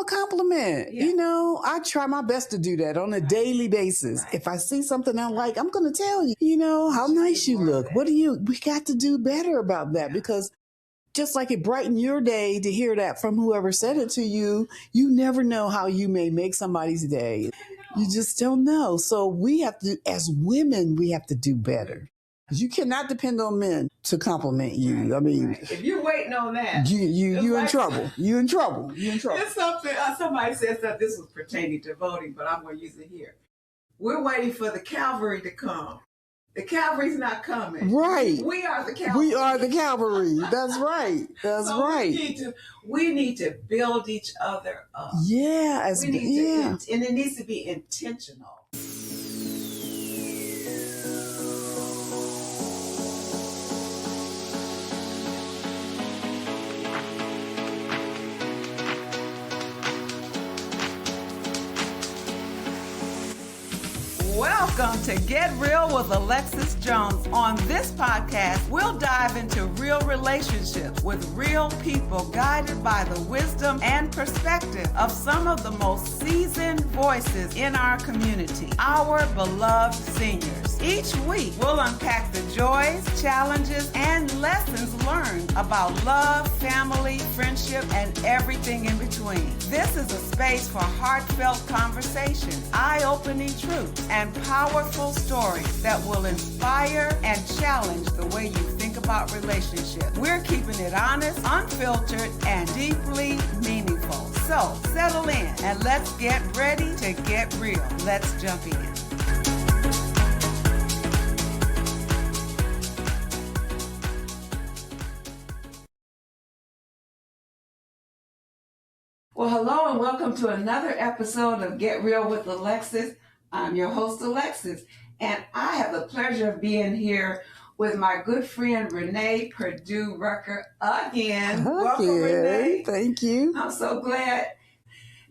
compliment. Yeah. You know, I try my best to do that on a daily basis. Right. If I see something I like, I'm going to tell you, you know, how nice you look. We got to do better about that because just like it brightened your day to hear that from whoever said it to you, you never know how you may make somebody's day. You just don't know. So we have to, as women, we have to do better. You cannot depend on men to compliment you. I mean, if you're waiting on that, you in trouble. You in trouble. It's something. Somebody said that this was pertaining to voting, but I'm going to use it here. We're waiting for the cavalry to come. The cavalry's not coming. Right. We are the cavalry. We are the cavalry. That's right. That's so right. We need to build each other up. Yeah. And it needs to be intentional. Welcome to Get Real with Alexis Jones. On this podcast, we'll dive into real relationships with real people guided by the wisdom and perspective of some of the most seasoned voices in our community, our beloved seniors. Each week, we'll unpack the joys, challenges, and lessons learned about love, family, friendship, and everything in between. This is a space for heartfelt conversations, eye-opening truths, and powerful stories that will inspire and challenge the way you think about relationships. We're keeping it honest, unfiltered, and deeply meaningful. So settle in and let's get ready to get real. Let's jump in. Well, hello and welcome to another episode of Get Real with Alexis. I'm your host, Alexis, and I have the pleasure of being here with my good friend, Renee Purdue Rucker again. Welcome, Renee. Thank you. I'm so glad.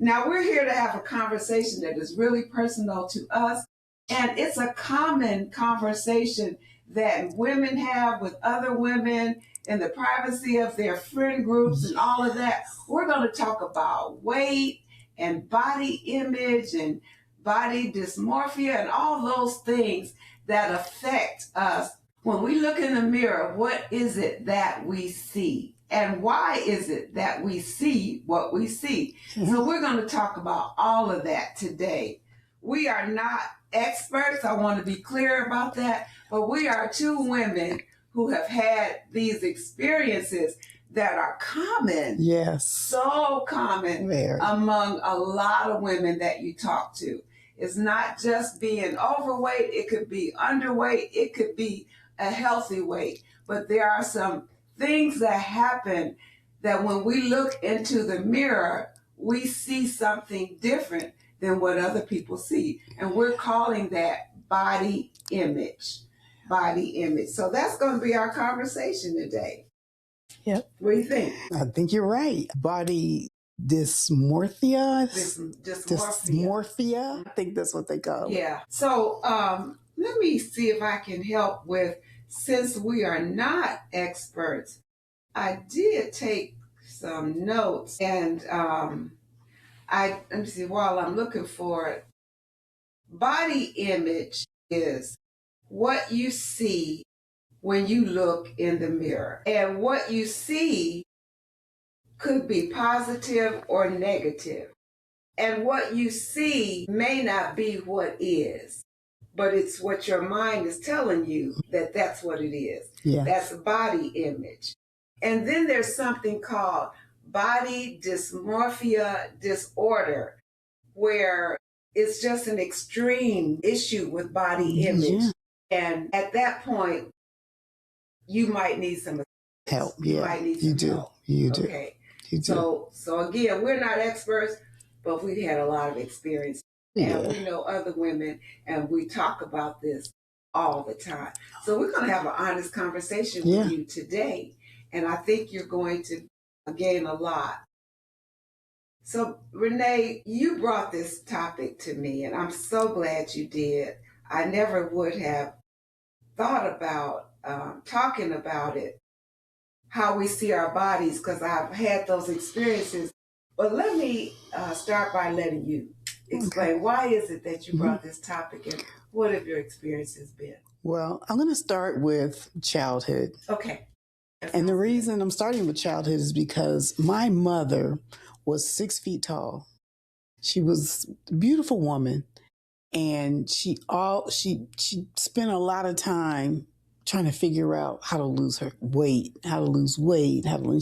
Now, we're here to have a conversation that is really personal to us, and it's a common conversation that women have with other women in the privacy of their friend groups and all of that. We're going to talk about weight and body image and body dysmorphia and all those things that affect us. When we look in the mirror, what is it that we see? And why is it that we see what we see? So we're going to talk about all of that today. We are not experts. I want to be clear about that. But we are two women who have had these experiences that are common. Yes. So common among a lot of women that you talk to. It's not just being overweight. It could be underweight. It could be a healthy weight. But there are some things that happen that when we look into the mirror, we see something different than what other people see. And we're calling that body image. Body image. So that's going to be our conversation today. Yep. What do you think? I think you're right. Body dysmorphia. Dysmorphia. I think that's what they call it. Yeah. So let me see if I can help with, since we are not experts, I did take some notes and let me see while I'm looking for it. Body image is what you see when you look in the mirror. And what you see could be positive or negative. And what you see may not be what is, but it's what your mind is telling you that that's what it is. Yeah. That's body image. And then there's something called body dysmorphia disorder, where it's just an extreme issue with body image. Yeah. And at that point, you might need some help. You might need some help. You do. Okay. You do. So again, we're not experts, but we've had a lot of experience. Yeah. And we know other women, and we talk about this all the time. So we're going to have an honest conversation with you today. And I think you're going to gain a lot. So Renee, you brought this topic to me, and I'm so glad you did. I never would have thought about talking about it, how we see our bodies, because I've had those experiences Well, let me start by letting you explain why is it that you brought this topic and what have your experiences been? Well, I'm going to start with childhood. Okay. And the reason I'm starting with childhood is because my mother was 6 feet tall. She was a beautiful woman, and she spent a lot of time trying to figure out how to lose her weight,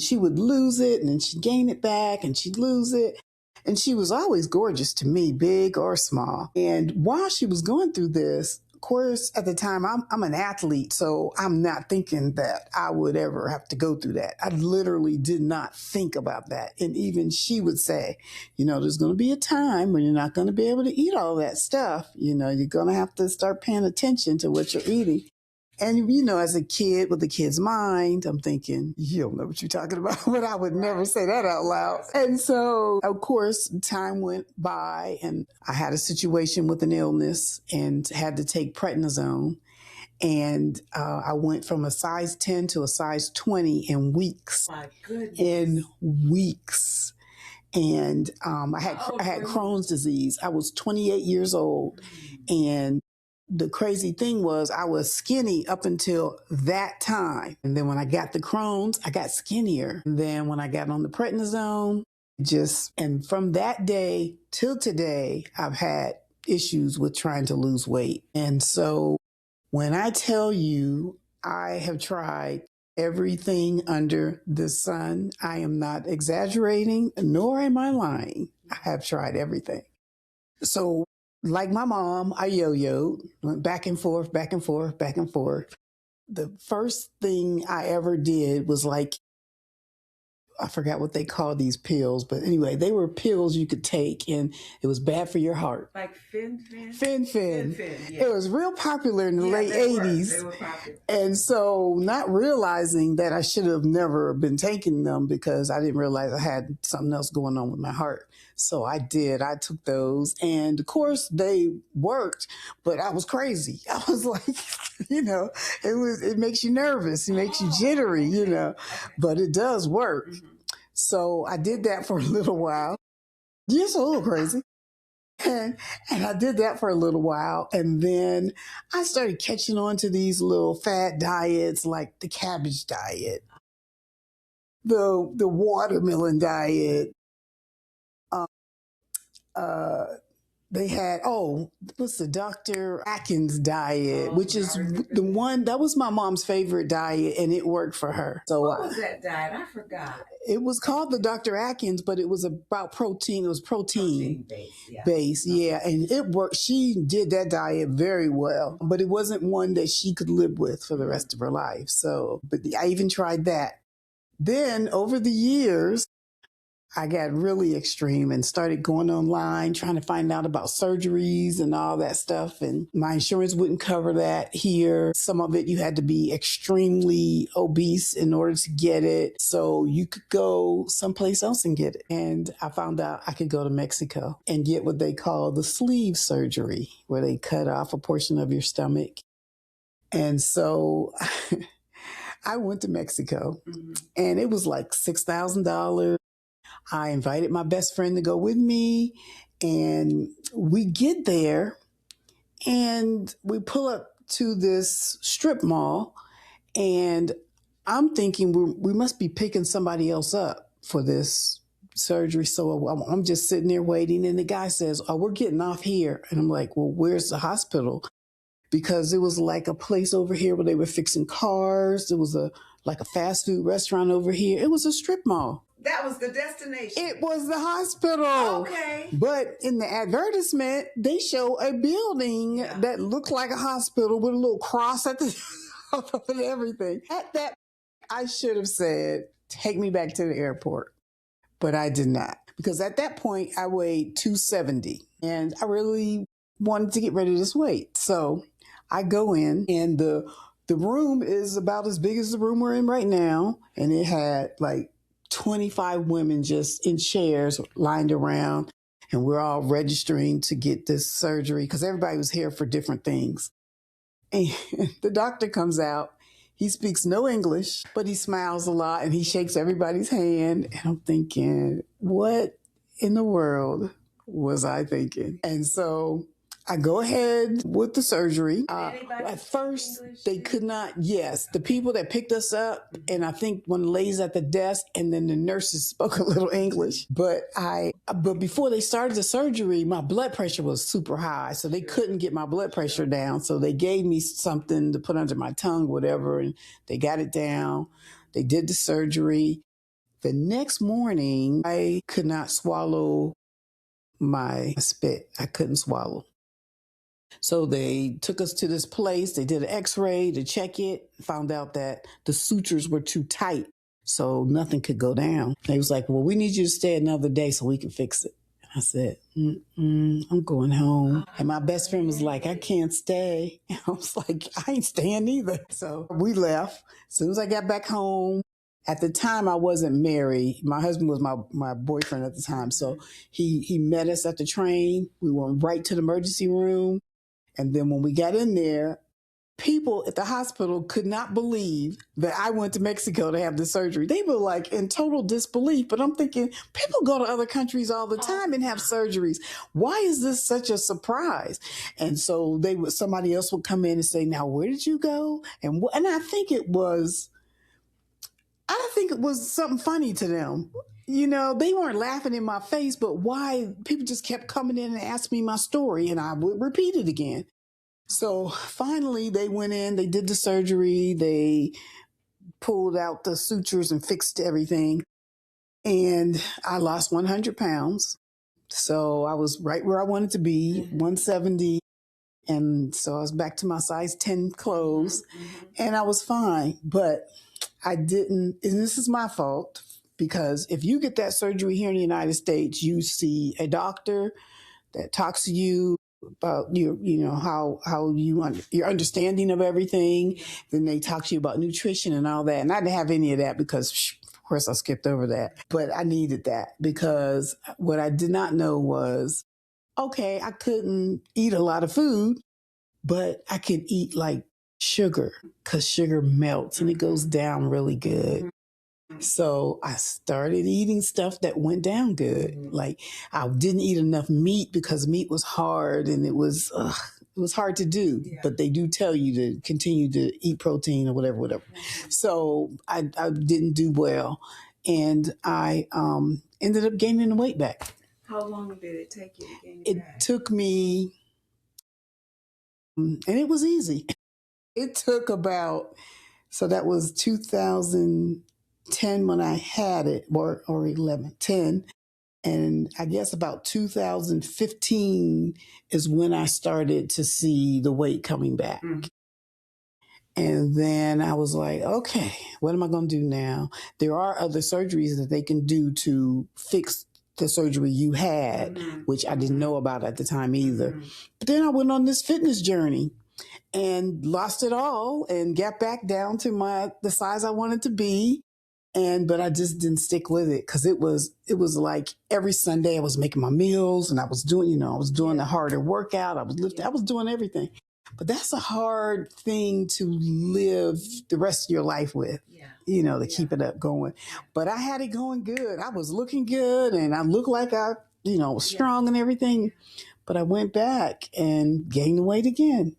she would lose it and then she'd gain it back and she'd lose it. And she was always gorgeous to me, big or small. And while she was going through this, of course, at the time, I'm an athlete, so I'm not thinking that I would ever have to go through that. I literally did not think about that. And even she would say, there's going to be a time when you're not going to be able to eat all that stuff. You're going to have to start paying attention to what you're eating. And, as a kid with a kid's mind, I'm thinking, you don't know what you're talking about, but I would never say that out loud. And so, of course, time went by and I had a situation with an illness and had to take prednisone. And I went from a size 10 to a size 20 in weeks. My goodness. In weeks. And I had Crohn's disease. I was 28 years old. And the crazy thing was I was skinny up until that time. And then when I got the Crohn's, I got skinnier. And then when I got on the prednisone, and from that day till today, I've had issues with trying to lose weight. And so when I tell you I have tried everything under the sun, I am not exaggerating, nor am I lying. I have tried everything. So like my mom, I yo-yoed, went back and forth, back and forth, back and forth. The first thing I ever did was I forgot what they call these pills, but anyway, they were pills you could take and it was bad for your heart. Like Fen-Phen? Fen-Phen. Yeah. It was real popular in the late 80s. They were popular. And so not realizing that I should have never been taking them because I didn't realize I had something else going on with my heart. So I took those and of course they worked, but I was crazy. I was like, it makes you nervous. It makes you jittery, but it does work. Mm-hmm. So I did that for a little while. Just a little crazy. And I did that for a little while. And then I started catching on to these little fad diets like the cabbage diet, the watermelon diet. They had, what's the Dr. Atkins diet, which is the one, that was my mom's favorite diet and it worked for her. So what was that diet? I forgot. It was called the Dr. Atkins, but it was about protein. It was protein based. Yeah. And it worked. She did that diet very well, but it wasn't one that she could live with for the rest of her life. So, but I even tried that. Then over the years, I got really extreme and started going online, trying to find out about surgeries and all that stuff. And my insurance wouldn't cover that here. Some of it, you had to be extremely obese in order to get it. So you could go someplace else and get it. And I found out I could go to Mexico and get what they call the sleeve surgery, where they cut off a portion of your stomach. And so I went to Mexico and it was like $6,000. I invited my best friend to go with me and we get there and we pull up to this strip mall and I'm thinking we must be picking somebody else up for this surgery. So I'm just sitting there waiting and the guy says, we're getting off here. And I'm like, well, where's the hospital? Because it was like a place over here where they were fixing cars. There was like a fast food restaurant over here. It was a strip mall. That was the destination. It was the hospital. Okay. But in the advertisement, they show a building that looked like a hospital with a little cross at the top of it and everything. At that, I should have said, take me back to the airport. But I did not. Because at that point, I weighed 270. And I really wanted to get rid of this weight. So I go in and the room is about as big as the room we're in right now. And it had like 25 women just in chairs lined around and we're all registering to get this surgery because everybody was here for different things. And the doctor comes out. He speaks no English, but he smiles a lot and he shakes everybody's hand. And I'm thinking, what in the world was I thinking? And so I go ahead with the surgery. At first, they could not. Yes, the people that picked us up, and I think one of the ladies at the desk, and then the nurses spoke a little English. But before they started the surgery, my blood pressure was super high, so they couldn't get my blood pressure down. So they gave me something to put under my tongue, whatever, and they got it down. They did the surgery. The next morning, I could not swallow my spit. I couldn't swallow. So they took us to this place. They did an x-ray to check it, found out that the sutures were too tight, so nothing could go down. They was like, well, we need you to stay another day so we can fix it. I said, I'm going home. And my best friend was like, I can't stay. And I was like, I ain't staying either. So we left. As soon as I got back home, at the time I wasn't married. My husband was my boyfriend at the time. So he met us at the train. We went right to the emergency room. And then when we got in there, people at the hospital could not believe that I went to Mexico to have the surgery. They were like in total disbelief. But I'm thinking, people go to other countries all the time and have surgeries. Why is this such a surprise? And so somebody else would come in and say, now, where did you go? And I think it was something funny to them. You know, they weren't laughing in my face, but why? People just kept coming in and asking me my story, and I would repeat it again. So finally, they went in, they did the surgery, they pulled out the sutures and fixed everything, and I lost 100 pounds. So I was right where I wanted to be, 170, and so I was back to my size 10 clothes, and I was fine, but I didn't, and this is my fault, because if you get that surgery here in the United States, you see a doctor that talks to you about your understanding of everything. Then they talk to you about nutrition and all that. And I didn't have any of that because, of course, I skipped over that. But I needed that, because what I did not know was, okay, I couldn't eat a lot of food, but I could eat like sugar, because sugar melts and it goes down really good. So I started eating stuff that went down good. Like, I didn't eat enough meat because meat was hard and it was hard to do. Yeah. But they do tell you to continue to eat protein or whatever. So I didn't do well, and I ended up gaining the weight back. How long did it take you to gain it back? It took me, and it was easy. It took about, so that was 2010 when I had it, or 10. And I guess about 2015 is when I started to see the weight coming back. And then I was like, okay, what am I going to do now? There are other surgeries that they can do to fix the surgery you had, which I didn't know about at the time either. But then I went on this fitness journey and lost it all and got back down to the size I wanted to be. But I just didn't stick with it, because it was like every Sunday I was making my meals and I was doing, the harder workout. I was lifting, I was doing everything. But that's a hard thing to live the rest of your life with, to keep it up going. But I had it going good. I was looking good and I looked like I, was strong and everything. But I went back and gained the weight again.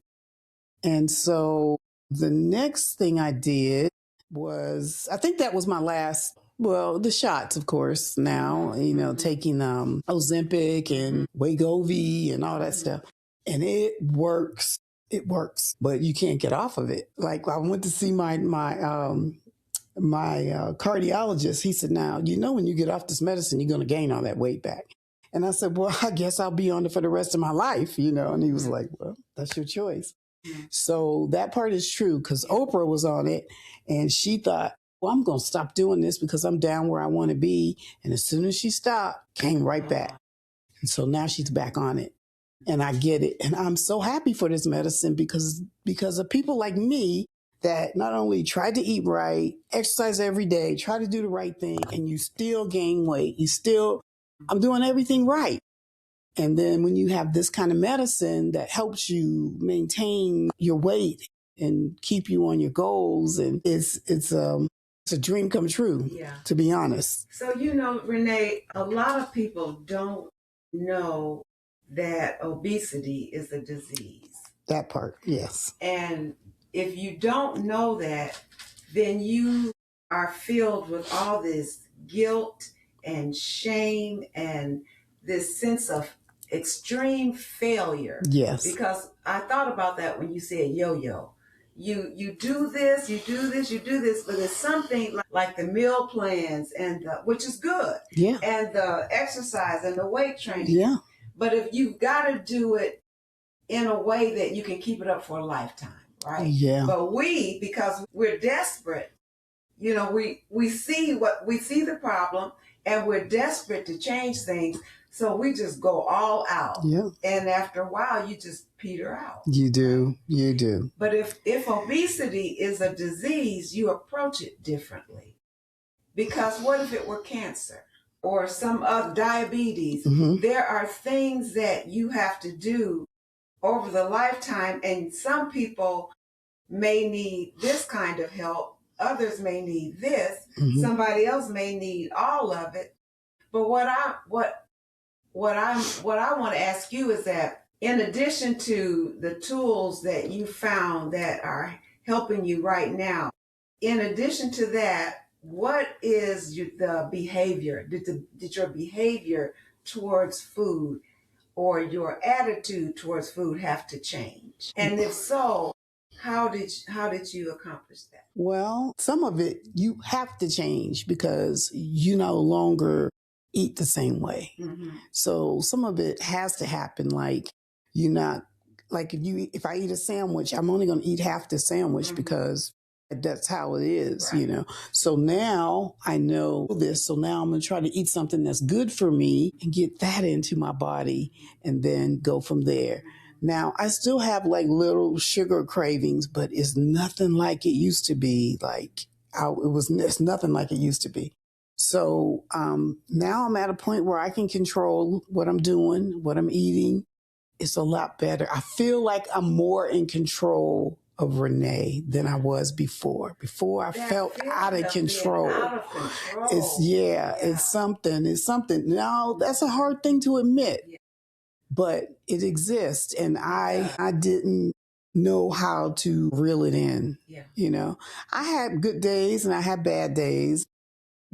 And so the next thing I did was, I think that was my last, the shots, of course, now, taking Ozempic and Wegovy and all that stuff. And it works. It works, but you can't get off of it. Like, I went to see my cardiologist. He said, now, when you get off this medicine, you're going to gain all that weight back. And I said, well, I guess I'll be on it for the rest of my life, and he was like, well, that's your choice. So that part is true, because Oprah was on it and she thought, well, I'm going to stop doing this because I'm down where I want to be. And as soon as she stopped, came right back. And so now she's back on it. And I get it. And I'm so happy for this medicine because of people like me that not only try to eat right, exercise every day, try to do the right thing, and you still gain weight. I'm doing everything right. And then when you have this kind of medicine that helps you maintain your weight and keep you on your goals, and it's It's a dream come true, to be honest. So, Renee, a lot of people don't know that obesity is a disease. That part, yes. And if you don't know that, then you are filled with all this guilt and shame and this sense of extreme failure. Yes. Because I thought about that when you said yo-yo. You do this, you do this, you do this, but it's something like the meal plans which is good. Yeah. And the exercise and the weight training. Yeah. But if you've got to do it in a way that you can keep it up for a lifetime, right? Yeah. But because we're desperate, we see the problem and we're desperate to change things. So we just go all out. Yeah. And after a while, you just peter out. You do. You do. But if obesity is a disease, you approach it differently. Because what if it were cancer or some other diabetes? Mm-hmm. There are things that you have to do over the lifetime, and some people may need this kind of help. Others may need this. Mm-hmm. Somebody else may need all of it. But what I want to ask you is that in addition to the tools that you found that are helping you right now, in addition to that, what is the behavior? Did your behavior towards food or your attitude towards food have to change? And if so, how did you accomplish that? Well, some of it you have to change because you no longer eat the same way. Mm-hmm. So some of it has to happen. Like you're not like if I eat a sandwich, I'm only going to eat half the sandwich because that's how it is, right. So now I know this. So now I'm going to try to eat something that's good for me and get that into my body and then go from there. Now, I still have like little sugar cravings, but it's nothing like it used to be. It's nothing like it used to be. So now I'm at a point where I can control what I'm doing, what I'm eating. It's a lot better. I feel like I'm more in control of Renee than I was before. Before I felt out of control. It's something. Now, that's a hard thing to admit. Yeah. But it exists, and I didn't know how to reel it in. Yeah. I had good days and I had bad days.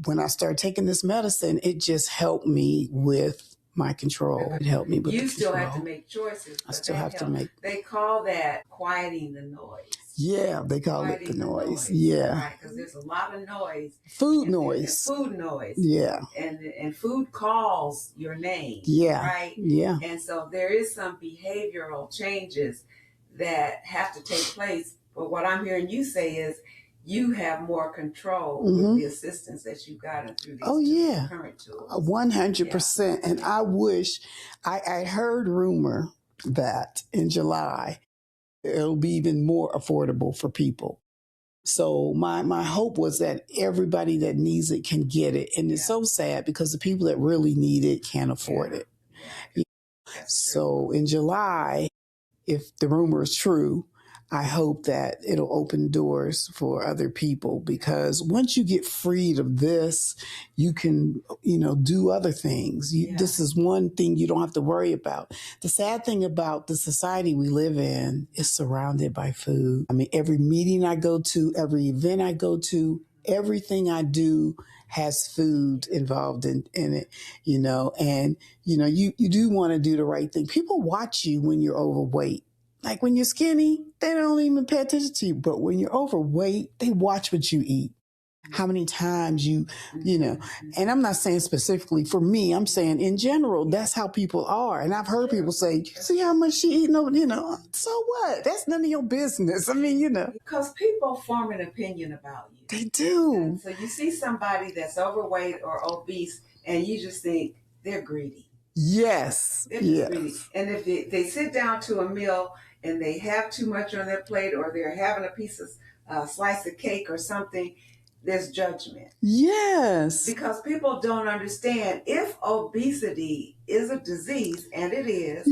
When I started taking this medicine, it just helped me with my control. It helped me with the control. You still have to make choices. I still have to make. They call that quieting the noise. Yeah, they call it the noise. Yeah. Right, because there's a lot of noise. Food noise. Food noise. Yeah. And food calls your name. Yeah. Right? Yeah. And so there is some behavioral changes that have to take place. But what I'm hearing you say is you have more control with the assistance that you've gotten through these current tools. 100%. And I wish I heard rumor that in July it'll be even more affordable for people. So my hope was that everybody that needs it can get it. And it's so sad because the people that really need it can't afford it. So in July, if the rumor is true, I hope that it'll open doors for other people, because once you get freed of this, you can, do other things. This is one thing you don't have to worry about. The sad thing about the society we live in is surrounded by food. I mean, every meeting I go to, every event I go to, everything I do has food involved in it, and, you do want to do the right thing. People watch you when you're overweight. Like when you're skinny, they don't even pay attention to you. But when you're overweight, they watch what you eat. How many times you know, and I'm not saying specifically for me, I'm saying in general, that's how people are. And I've heard people say, you see how much she eating over, so what? That's none of your business. I mean, Because people form an opinion about you. They do. And so you see somebody that's overweight or obese and you just think they're greedy. Yes. They're just greedy. And if they sit down to a meal and they have too much on their plate, or they're having a slice of cake or something, there's judgment. Yes. Because people don't understand, if obesity is a disease, and it is,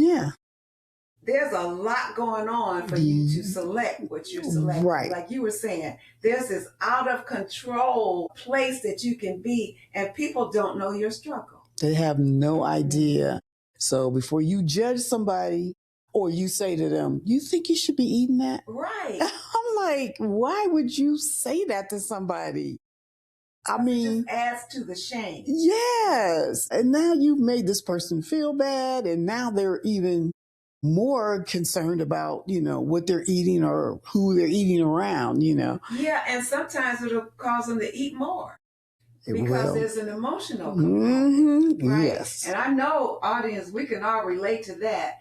there's a lot going on for you to select what you're selecting. Right. Like you were saying, there's this out of control place that you can be, and people don't know your struggle. They have no idea. So before you judge somebody or you say to them, you think you should be eating that? Right. I'm like, why would you say that to somebody? I mean, it just adds to the shame. Yes. And now you've made this person feel bad, and now they're even more concerned about, what they're eating or who they're eating around, Yeah, and sometimes it'll cause them to eat more. Because there's an emotional component. Right? Yes. And I know, audience, we can all relate to that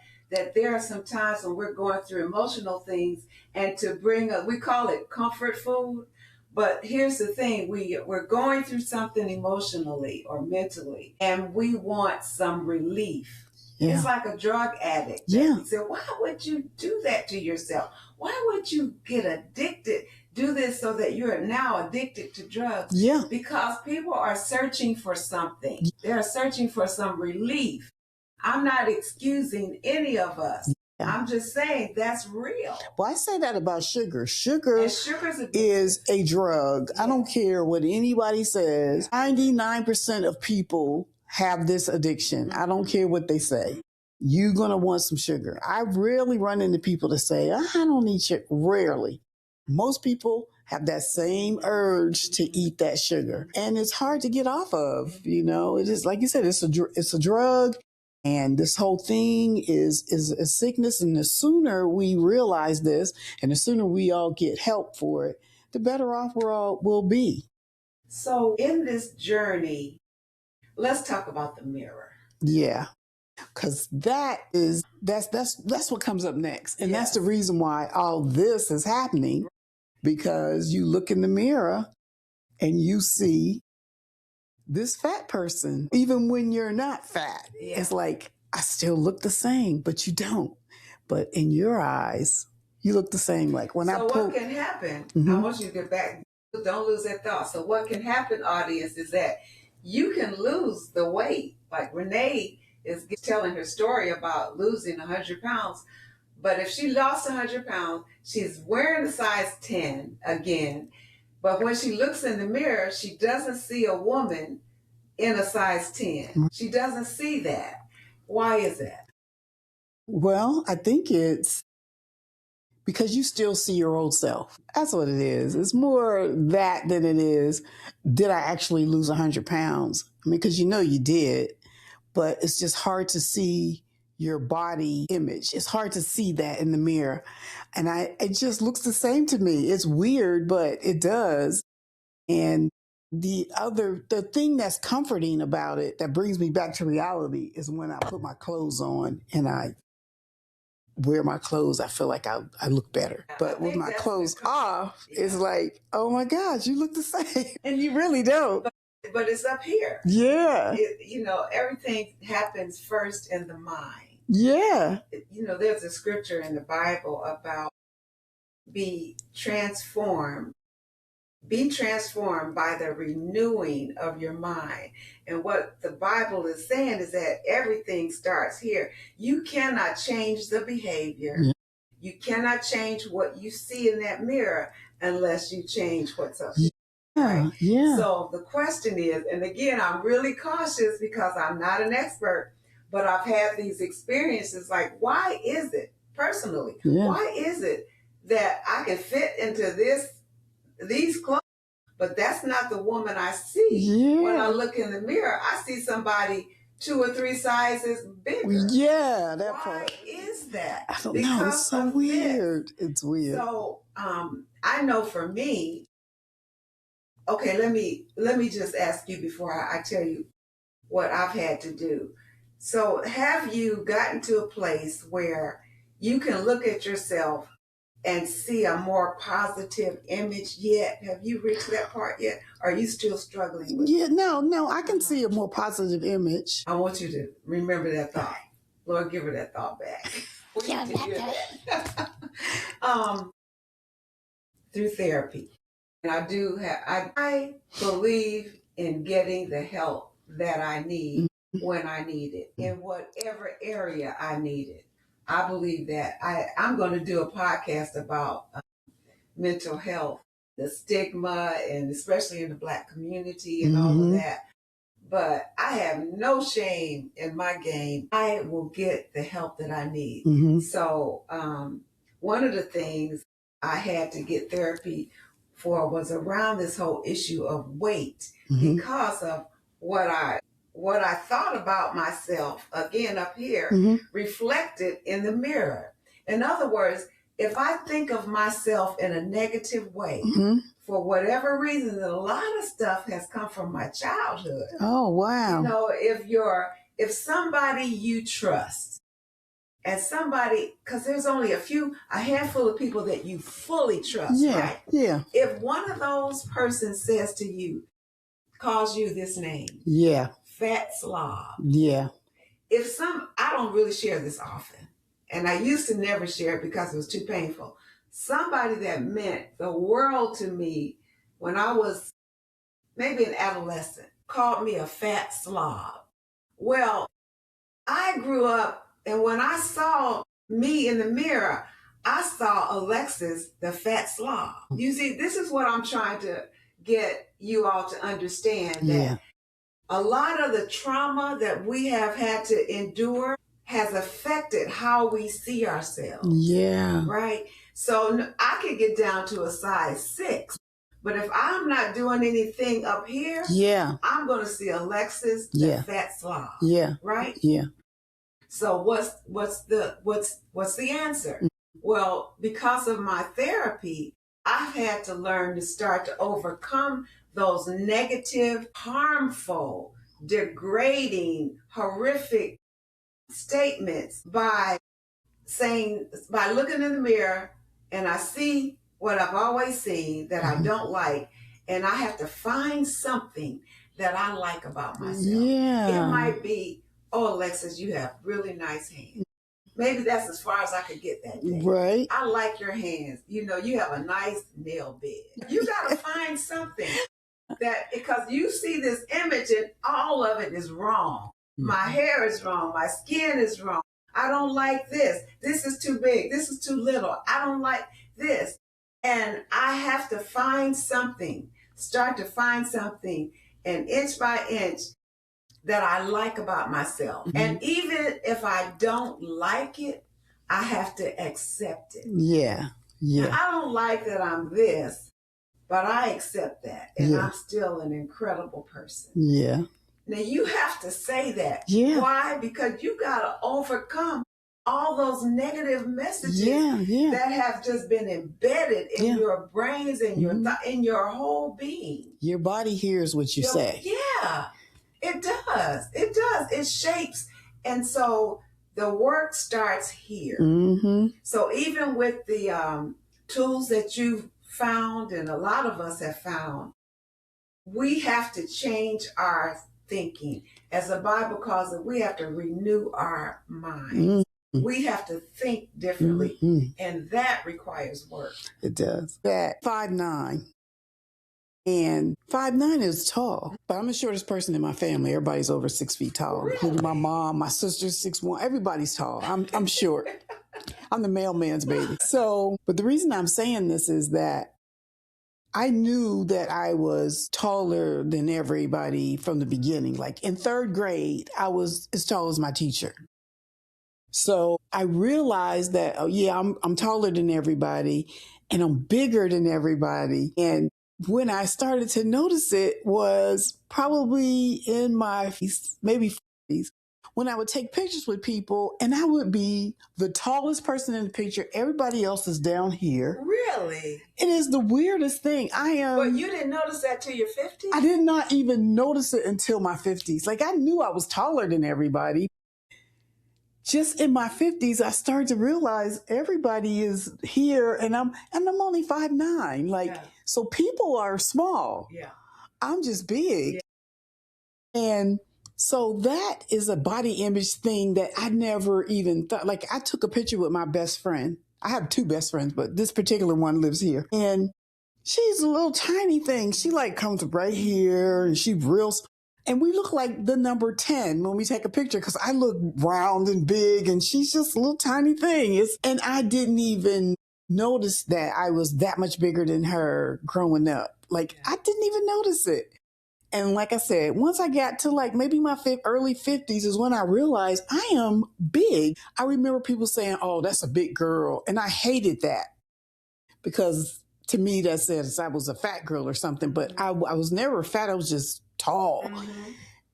there are some times when we're going through emotional things, and to bring we call it comfort food. But here's the thing, we're going through something emotionally or mentally, and we want some relief. Yeah. It's like a drug addict. Yeah. He said, why would you do that to yourself? Why would you get addicted? Do this so that you're now addicted to drugs. Yeah. Because people are searching for something. They're searching for some relief. I'm not excusing any of us. Yeah. I'm just saying that's real. Well, I say that about sugar. Sugar is a drug. Yeah. I don't care what anybody says. 99% of people have this addiction. I don't care what they say. You're going to want some sugar. I rarely run into people that say, I don't eat sugar. Rarely. Most people have that same urge to eat that sugar. And it's hard to get off of, It is, like you said, it's a drug. And this whole thing is a sickness. And the sooner we realize this, and the sooner we all get help for it, the better off we'll be. So in this journey, let's talk about the mirror. Yeah. Because that's what comes up next. And That's the reason why all this is happening. Because you look in the mirror and you see this fat person, even when you're not fat. Yeah. It's like, I still look the same, but you don't. But in your eyes, you look the same. Like when what can happen? I want you to get back. Don't lose that thought. So what can happen, audience, is that you can lose the weight. Like Renee is telling her story about losing 100 pounds. But if she lost 100 pounds, she's wearing a size 10 again. But when she looks in the mirror, she doesn't see a woman in a size 10. She doesn't see that. Why is that? Well, I think it's because you still see your old self. That's what it is. It's more that than it is, did I actually lose 100 pounds? I mean, because you did, but it's just hard to see your body image. It's hard to see that in the mirror. And it just looks the same to me. It's weird, but it does. And the thing that's comforting about it, that brings me back to reality, is when I put my clothes on and I wear my clothes, I feel like I look better. But with my clothes off, it's like, oh my gosh, you look the same. And you really don't. But it's up here. Yeah. Everything happens first in the mind. Yeah. There's a scripture in the Bible about be transformed by the renewing of your mind. And what the Bible is saying is that everything starts here. You cannot change the behavior. Yeah. You cannot change what you see in that mirror unless you change what's up here. Right? Yeah. So the question is, and again, I'm really cautious because I'm not an expert, but I've had these experiences. Like, why is it, personally, why is it that I can fit into these clothes, but that's not the woman I see? Yeah. When I look in the mirror, I see somebody 2 or 3 sizes bigger. Yeah, that why part. Why is that? I don't know. It's so weird. It's weird. So I know for me, okay, let me just ask you before I tell you what I've had to do. So have you gotten to a place where you can look at yourself and see a more positive image yet? Have you reached that part yet? Or are you still struggling with it? No, I can see a more positive image. I want you to remember that thought. Lord, give her that thought back. Through therapy. And I believe in getting the help that I need when I need it, in whatever area I need it. I believe that I'm going to do a podcast about mental health, the stigma, and especially in the Black community and all of that. But I have no shame in my game. I will get the help that I need. So one of the things I had to get therapy for was around this whole issue of weight because of what I thought about myself, again up here, reflected in the mirror. In other words, if I think of myself in a negative way, for whatever reason, a lot of stuff has come from my childhood. Oh, wow. You know, if somebody you trust, and somebody, because there's only a handful of people that you fully trust, right? Yeah. If one of those persons says to you, calls you this name, fat slob. Yeah. I don't really share this often, and I used to never share it because it was too painful. Somebody that meant the world to me when I was maybe an adolescent called me a fat slob. Well, I grew up, and when I saw me in the mirror, I saw Alexis, the fat slob. You see, this is what I'm trying to get you all to understand, that a lot of the trauma that we have had to endure has affected how we see ourselves. Yeah. Right? So I could get down to a size 6, but if I'm not doing anything up here, I'm going to see Alexis, the fat slob. Yeah. Right? Yeah. So what's the answer? Well, because of my therapy, I've had to learn to start to overcome those negative, harmful, degrading, horrific statements by looking in the mirror, and I see what I've always seen that I don't like, and I have to find something that I like about myself. Yeah. It might be, oh, Alexis, you have really nice hands. Maybe that's as far as I could get that day. Right. I like your hands. You know, you have a nice nail bed. You got to find something that, because you see this image and all of it is wrong. My hair is wrong. My skin is wrong. I don't like this. This is too big. This is too little. I don't like this. And I have to find something, start to find something, and inch by inch, that I like about myself. And even if I don't like it, I have to accept it. Yeah. Yeah. Now, I don't like that I'm this, but I accept that. And I'm still an incredible person. Yeah. Now you have to say that. Yeah. Why? Because you got to overcome all those negative messages that have just been embedded in your brains and in your whole being. Your body hears what you say. Yeah. It does. It does. It shapes. And so the work starts here. So even with the tools that you've found, and a lot of us have found, we have to change our thinking. As the Bible calls it, we have to renew our minds. We have to think differently. And that requires work. It does. That 5'9". And 5'9" is tall, but I'm the shortest person in my family. Everybody's over 6 feet tall, including my mom, my sister's 6'1". Everybody's tall. I'm short. I'm the mailman's baby. So, but the reason I'm saying this is that I knew that I was taller than everybody from the beginning. Like in 3rd grade, I was as tall as my teacher. So I realized that, I'm taller than everybody, and I'm bigger than everybody. And when I started to notice it was probably in my maybe 40s, when I would take pictures with people and I would be the tallest person in the picture. Everybody else is down here. Really? It is the weirdest thing. But you didn't notice that till your 50s? I did not even notice it until my 50s. Like I knew I was taller than everybody. Just in my 50s, I started to realize everybody is here, and I'm only 5'9". So people are small. Yeah, I'm just big, and so that is a body image thing that I never even thought. Like I took a picture with my best friend. I have 2 best friends, but this particular one lives here, and she's a little tiny thing. She like comes right here, and she real. And we look like the number 10 when we take a picture because I look round and big and she's just a little tiny thing. And I didn't even notice that I was that much bigger than her growing up. Like, I didn't even notice it. And like I said, once I got to like maybe my early 50s is when I realized I am big. I remember people saying, oh, that's a big girl. And I hated that because to me that says I was a fat girl or something. But I was never fat. I was just tall.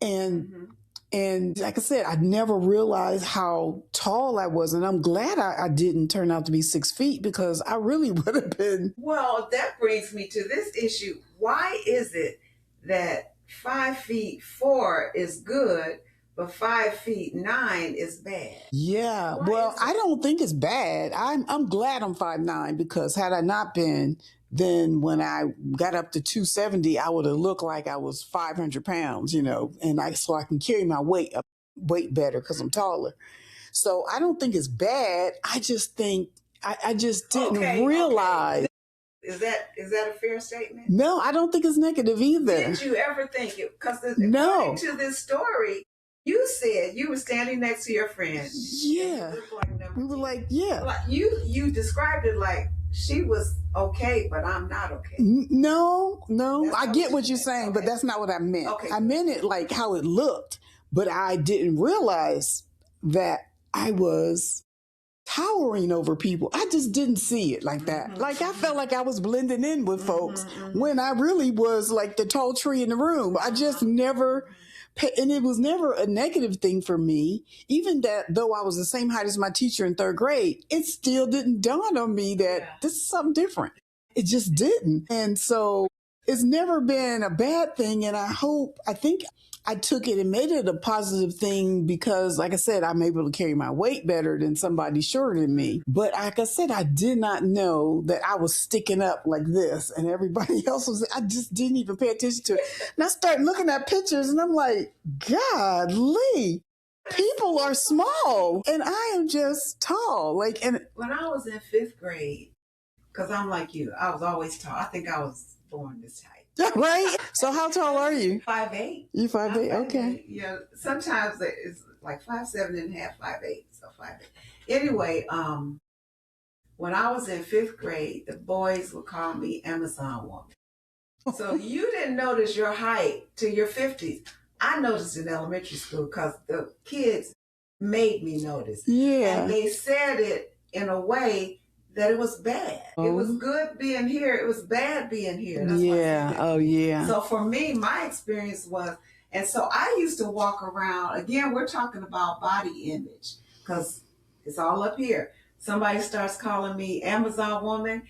And like I said, I never realized how tall I was. And I'm glad I didn't turn out to be 6 feet because I really would have been. Well, that brings me to this issue. Why is it that 5'4" is good, but 5'9" is bad? Yeah, well, I don't think it's bad. I'm glad I'm 5'9" because had I not been, then when I got up to 270, I would have looked like I was 500 pounds, and so I can carry my weight better because I'm taller. So I don't think it's bad. I just think I just didn't realize. Okay. Is that a fair statement? No, I don't think it's negative either. Did you ever think it? Because according to this story, you said you were standing next to your friend. Yeah. We were like, yeah. Like you described it like she was okay, but I'm not okay. No. I get what you're saying, but that's not what I meant. Okay. I meant it like how it looked, but I didn't realize that I was towering over people. I just didn't see it like that. Like I felt like I was blending in with folks when I really was like the tall tree in the room. I just never, and it was never a negative thing for me. Even that though I was the same height as my teacher in 3rd grade, it still didn't dawn on me that this is something different. It just didn't. And so it's never been a bad thing. And I think I took it and made it a positive thing because, like I said, I'm able to carry my weight better than somebody shorter than me. But like I said, I did not know that I was sticking up like this and everybody else was, I just didn't even pay attention to it. And I started looking at pictures and I'm like, golly, people are small and I am just tall. Like, and when I was in 5th grade, because I'm like you, I was always tall. I think I was born this height. Right? So how tall are you? 5'8". You 5'8", okay. Yeah, sometimes it's like 5'7" and a half, 5'8", so 5'8". Anyway, when I was in 5th grade, the boys would call me Amazon woman. So you didn't notice your height till your 50s. I noticed in elementary school because the kids made me notice. Yeah. And they said it in a way that it was bad. It was good being here. It was bad being here. That's yeah. Oh, yeah. So for me, my experience was, and so I used to walk around, again, we're talking about body image because it's all up here. Somebody starts calling me Amazon woman.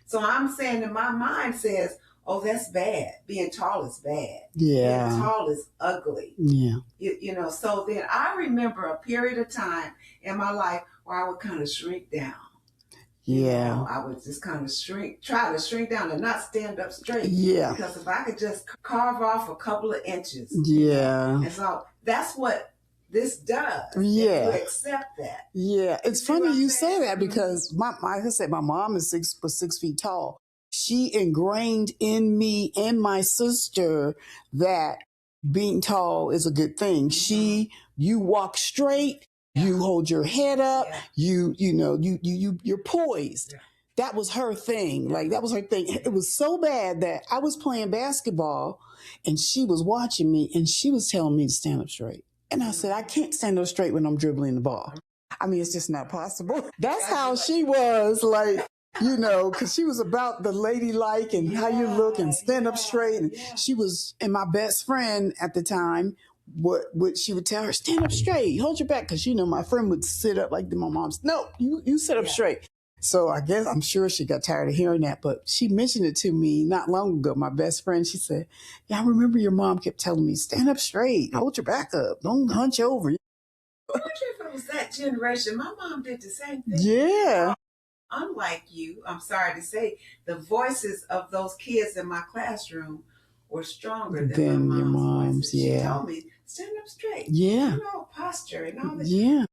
So I'm saying in my mind says, oh, that's bad. Being tall is bad. Yeah. Being tall is ugly. Yeah. So then I remember a period of time in my life where I would kind of shrink down. Yeah. I would just kind of try to shrink down and not stand up straight. Yeah. Because if I could just carve off a couple of inches. Yeah. And so that's what this does. Yeah. To accept that. Yeah. It's funny you say that because like I said, my mom was 6 feet tall. She ingrained in me and my sister that being tall is a good thing. You walk straight. You hold your head up. Yeah. You're poised. Yeah. That was her thing. Like that was her thing. It was so bad that I was playing basketball and she was watching me and she was telling me to stand up straight. And I said, I can't stand up straight when I'm dribbling the ball. I mean, it's just not possible. That's how she was like, because she was about the ladylike and how you look and stand up straight. And she was, and my best friend at the time, what she would tell her, stand up straight, hold your back. Because, my friend would sit up like my mom's. No, you sit up straight. So I guess I'm sure she got tired of hearing that. But she mentioned it to me not long ago. My best friend, she said, yeah, I remember your mom kept telling me, stand up straight, hold your back up, don't hunch over. I wonder if it was that generation. My mom did the same thing. Yeah. Unlike you, I'm sorry to say, the voices of those kids in my classroom were stronger than my mom's. Yeah. She told me, stand up straight. Yeah. Posture and all that. Yeah.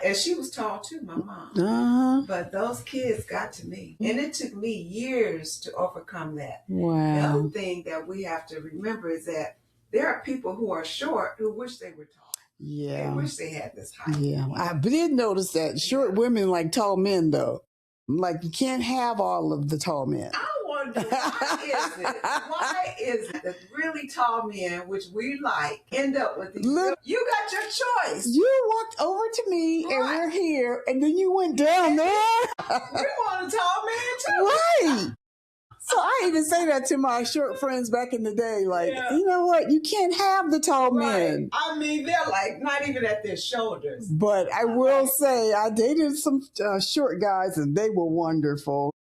And she was tall too, my mom. But those kids got to me. And it took me years to overcome that. Wow. The other thing that we have to remember is that there are people who are short who wish they were tall. Yeah. They wish they had this height. Yeah. I did notice that short women like tall men, though. Like, you can't have all of the tall men. I wonder, why is it? Why is it that really tall men, which we like, end up with these? Look, you got your choice. You walked over to me, and we're here, and then you went down there. We want a tall man, too. Right. So I even say that to my short friends back in the day, like, you know what? You can't have the tall men. I mean, they're like not even at their shoulders. But I will say I dated some short guys, and they were wonderful.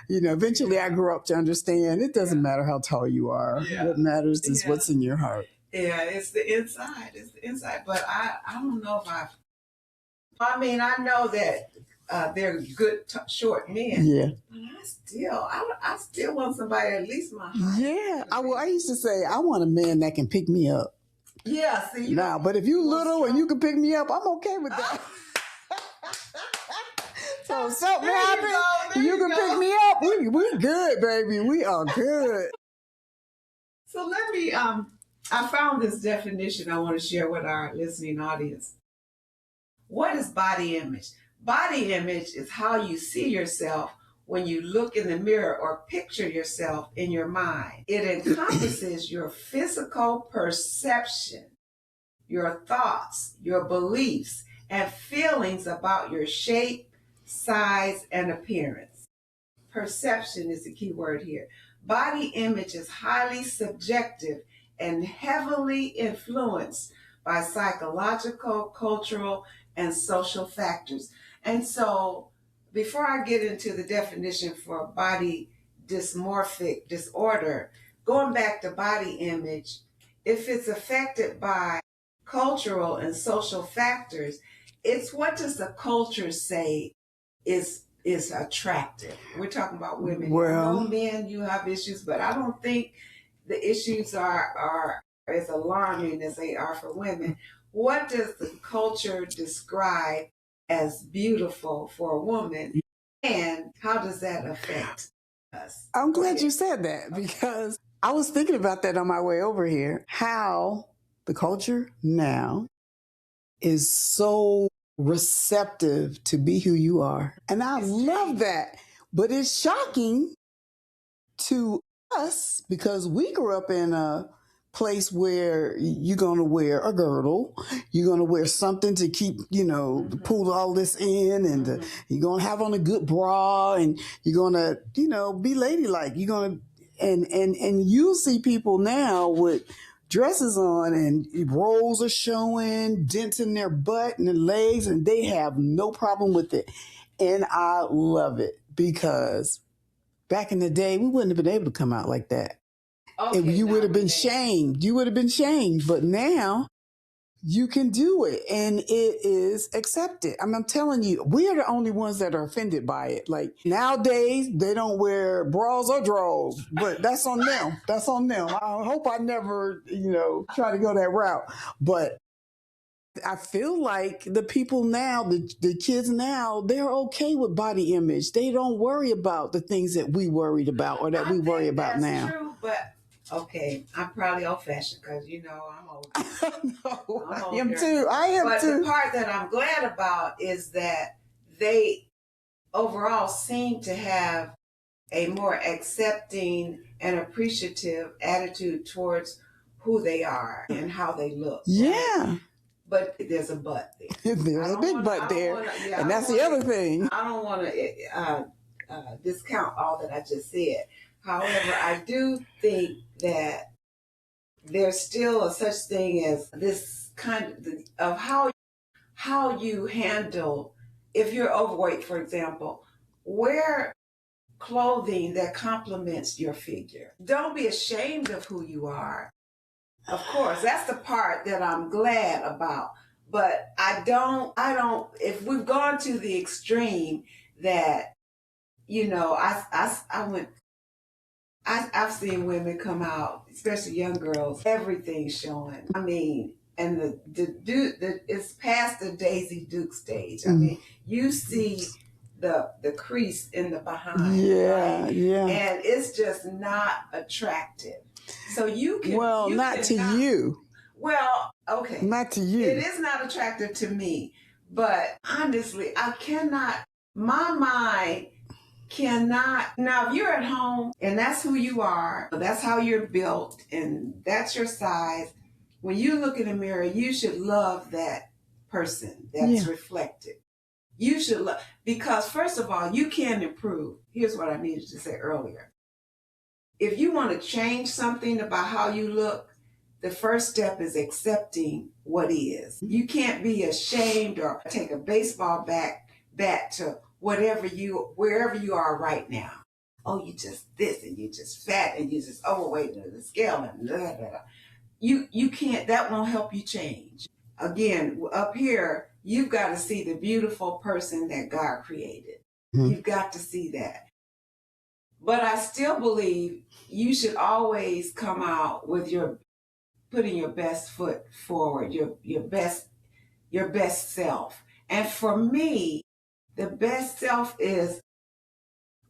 You know, eventually I grew up to understand it doesn't matter how tall you are. What matters is what's in your heart. Yeah, it's the inside. It's the inside. But I don't know if I mean, I know that they're good short men. Yeah. But I still want somebody at least my height. Yeah. I used to say I want a man that can pick me up. Yeah. See. Now, but if you little and you can pick me up, I'm okay with that. So if something happens, you can pick me up. We good, baby. We are good. So let me. I found this definition I want to share with our listening audience. What is body image? Body image is how you see yourself when you look in the mirror or picture yourself in your mind. It encompasses your physical perception, your thoughts, your beliefs, and feelings about your shape, size, and appearance. Perception is the key word here. Body image is highly subjective and heavily influenced by psychological, cultural, and social factors. And so, before I get into the definition for body dysmorphic disorder, going back to body image, if it's affected by cultural and social factors, it's what does the culture say is attractive. We're talking about women. Well, no men, you have issues, but I don't think the issues are as alarming as they are for women. What does the culture describe as beautiful for a woman, and how does that affect us? I'm glad you said that, because I was thinking about that on my way over here, how the culture now is so receptive to be who you are. And I love that. But it's shocking to us because we grew up in a place where you're going to wear a girdle, you're going to wear something to keep, pull all this in, and you're going to have on a good bra, and you're going to, be ladylike. You're going to, and you see people now with dresses on and rolls are showing, dents in their butt and their legs, and they have no problem with it. And I love it because back in the day, we wouldn't have been able to come out like that. Okay, you would have been shamed. You would have been shamed. But now you can do it, and it is accepted. I'm telling you, we are the only ones that are offended by it. Like nowadays, they don't wear bras or drawers, but that's on them. That's on them. I hope I never, try to go that route. But I feel like the people now, the kids now, they're okay with body image. They don't worry about the things that we worried about or that we worry about now. That's true, but okay, I'm probably old-fashioned because, I'm old. No, I am too. But the part that I'm glad about is that they overall seem to have a more accepting and appreciative attitude towards who they are and how they look. Yeah. Right? But there's a but there. There's a big but there. And that's the other thing. I don't want to discount all that I just said. However, I do think that there's still a such thing as this kind of how you handle, if you're overweight, for example, wear clothing that complements your figure. Don't be ashamed of who you are. Of course, that's the part that I'm glad about. But I don't, if we've gone to the extreme that, I've seen women come out, especially young girls, everything showing. I mean, and it's past the Daisy Duke stage. I mean, you see the crease in the behind. Yeah, right? yeah. And it's just not attractive. So you can. Well, you not to cannot, you. Well, okay. Not to you. It is not attractive to me, but honestly, I cannot. My mind cannot. Now, if you're at home and that's who you are, that's how you're built, and that's your size, when you look in the mirror, you should love that person that's reflected. You should love, because first of all, you can improve. Here's what I needed to say earlier. If you want to change something about how you look, the first step is accepting what is. You can't be ashamed or take a baseball bat to wherever you are right now. Oh, you just this and you just fat and you just overweight and the scale and blah, blah, blah. You can't, that won't help you change. Again, up here, you've got to see the beautiful person that God created. Mm-hmm. You've got to see that. But I still believe you should always come out with putting your best foot forward, your best self. And for me, the best self is,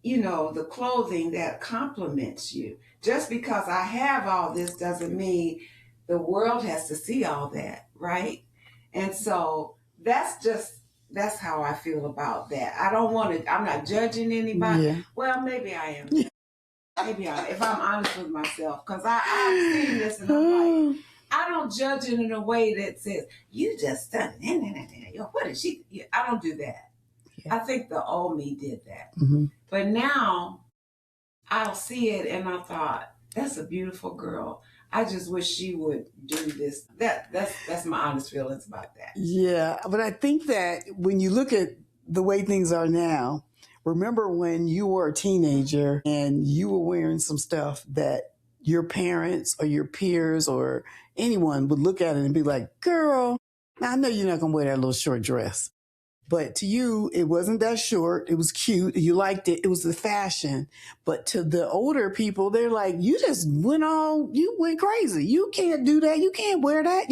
the clothing that complements you. Just because I have all this doesn't mean the world has to see all that, right? And so that's how I feel about that. I'm not judging anybody. Yeah. Well, maybe I am. Maybe if I'm honest with myself, because I've seen this and I'm like, I don't judge it in a way that says, you just done it. What is she? I don't do that. Yeah. I think the old me did that. Mm-hmm. But now I'll see it and I thought, that's a beautiful girl. I just wish she would do this. That's my honest feelings about that. Yeah, but I think that when you look at the way things are now, remember when you were a teenager and you were wearing some stuff that your parents or your peers or anyone would look at it and be like, girl, now I know you're not going to wear that little short dress. But to you, it wasn't that short. It was cute. You liked it. It was the fashion. But to the older people, they're like, you went crazy. You can't do that. You can't wear that,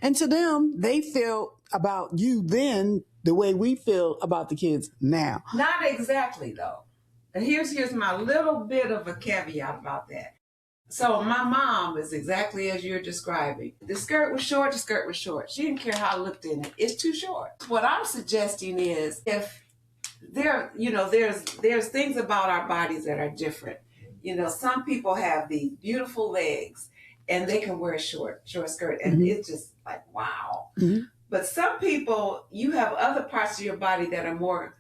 And to them, they felt about you then the way we feel about the kids now. Not exactly, though. And here's my little bit of a caveat about that. So my mom is exactly as you're describing. The skirt was short. She didn't care how I looked in it. It's too short. What I'm suggesting is if there's things about our bodies that are different. Some people have these beautiful legs and they can wear a short skirt and mm-hmm. It's just like, wow. Mm-hmm. But some people, you have other parts of your body that are more